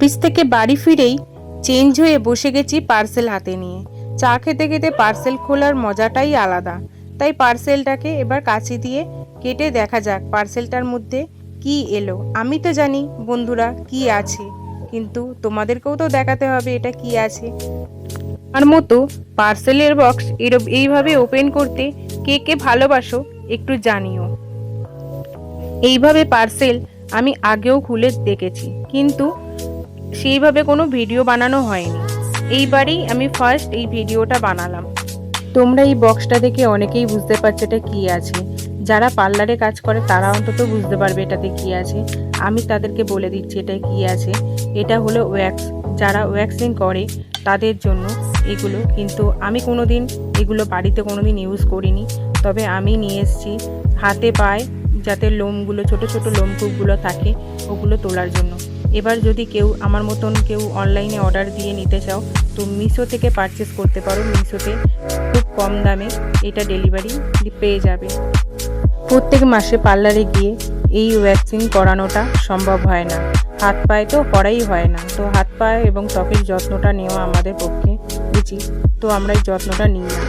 Office থেকে বাড়ি ফিরেই চেঞ্জ হয়ে বসে গেছি পার্সেল হাতে নিয়ে। চা খেতে খেতে পার্সেল খোলার মজাটাই আলাদা। তাই পার্সেলটাকে এবার কাঁচি দিয়ে কেটে দেখা যাক পার্সেলটার মধ্যে কি এলো। আমি তো জানি বন্ধুরা কি আছে, কিন্তু তোমাদেরকেও তো দেখাতে হবে এটা কি আছে। আমার মতো পার্সেলের বক্স এইভাবে ওপেন করতে কে কে ভালোবাসো একটু জানিও। এইভাবে পার্সেল আমি আগেও খুলে দেখেছি, কিন্তু সেইভাবে কোনো ভিডিও বানানো হয়নি। এইবারেই আমি ফার্স্ট এই ভিডিওটা বানালাম। তোমরা এই বক্সটা দেখে অনেকেই বুঝতে পারছো এটা কি আছে। যারা পার্লারে কাজ করে তারা অন্তত বুঝতে পারবে এটাতে কি আছে। আমি তাদেরকে বলে দিচ্ছি এটা কি আছে। এটা হলো ওয়্যাক্স। যারা ওয়্যাক্সিং করে তাদের জন্য এগুলো, কিন্তু আমি কোনোদিন এগুলো বাড়িতে কোনোদিন ইউজ করিনি। তবে আমি নিয়ে এসেছি হাতে পায়ে, যাতে লোমগুলো ছোট ছোট লোমকূপগুলো থাকে ওগুলো তোলার জন্য। এবার যদি কেউ আমার মতন কেউ অনলাইনে অর্ডার দিয়ে নিতে চাও তো মিশো থেকে পারচেস করতে পারো। মিশোতে খুব কম দামে এটা ডেলিভারি পেয়ে যাবে। প্রত্যেক মাসে পার্লারে গিয়ে এই ওয়্যাক্সিং করানোটা সম্ভব হয় না, হাত পায়ে তো করাই হয় না। তো হাত পায়ে এবং ত্বকের যত্নটা নেওয়া আমাদের পক্ষে উচিত, তো আমরা এই যত্নটা নিই না।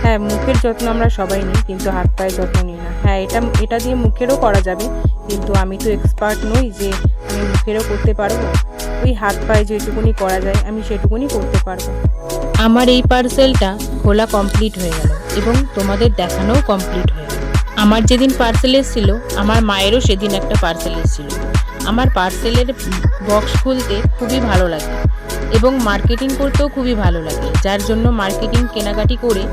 হ্যাঁ, মুখের যত্ন আমরা সবাই নিই, কিন্তু হাত পায়ের যত্ন নিই না। হ্যাঁ, এটা দিয়ে মুখেরও করা যাবে, কিন্তু আমি তো এক্সপার্ট নই যে আমি মুখেরও করতে পারবো। ওই হাত পায়ে যেটুকুনি করা যায় আমি সেটুকুনি করতে পারবো। আমার এই পার্সেলটা খোলা কমপ্লিট হয়ে গেল এবং তোমাদের দেখানোও কমপ্লিট হয়ে গেল। আমার যেদিন পার্সেল এসেছিলো আমার মায়েরও সেদিন একটা পার্সেল এসেছিলো। আমার পার্সেলের বক্স খুলতে খুবই ভালো লাগে এবং মার্কেটিং করতেও খুবই ভালো লাগে, যার জন্য মার্কেটিং কেনাকাটি করে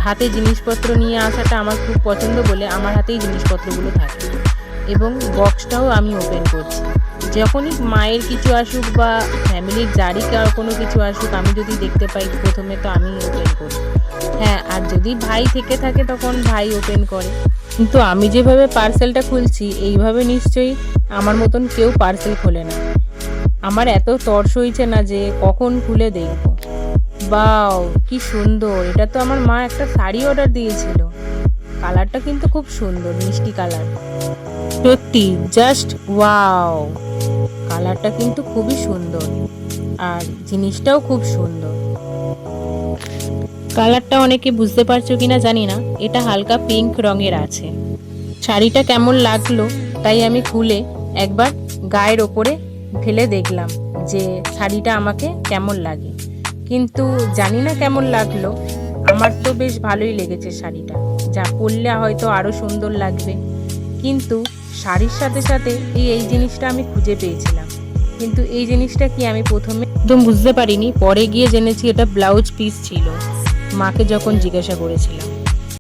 হাতে জিনিসপত্র নিয়ে আসাটা আমার খুব পছন্দ বলে আমার হাতেই জিনিসপত্রগুলো থাকে। এবং বক্সটাও আমি ওপেন করছি। যখনই মায়ের কিছু আসুক বা ফ্যামিলির যারই কোনো কিছু আসুক, আমি যদি দেখতে পাই প্রথমে তো আমি ওপেন করি। হ্যাঁ, আর যদি ভাই থেকে থাকে তখন ভাই ওপেন করে। কিন্তু আমি যেভাবে পার্সেলটা খুলছি এইভাবে নিশ্চয়ই আমার মতন কেউ পার্সেল খোলে না। আমার এত তর্স হইছে না যে কখন খুলে দেখব। বাও, কি সুন্দর! এটা তো আমার মা একটা শাড়ি অর্ডার দিয়েছিল। কালারটা কিন্তু খুব সুন্দর, মিষ্টি কালার। সত্যি জাস্ট ওয়াও! কালারটা কিন্তু খুবই সুন্দর আর জিনিসটাও খুব সুন্দর। কালারটা অনেকে বুঝতে পারছো কিনা জানি না, এটা হালকা পিঙ্ক রঙের আছে। শাড়িটা কেমন লাগলো তাই আমি খুলে একবার গায়ের ওপরে ঢেলে দেখলাম যে শাড়িটা আমাকে কেমন লাগে, কিন্তু জানি না কেমন লাগলো। আমার তো বেশ ভালোই লেগেছে শাড়িটা, যা পরলে হয়তো আরও সুন্দর লাগবে। কিন্তু শাড়ির সাথে সাথে এই জিনিসটা আমি খুঁজে পেয়েছিলাম, কিন্তু এই জিনিসটা কি আমি প্রথমে একদম বুঝতে পারিনি। পরে গিয়ে জেনেছি এটা ব্লাউজ পিস ছিল, মাকে যখন জিজ্ঞাসা করেছিলাম।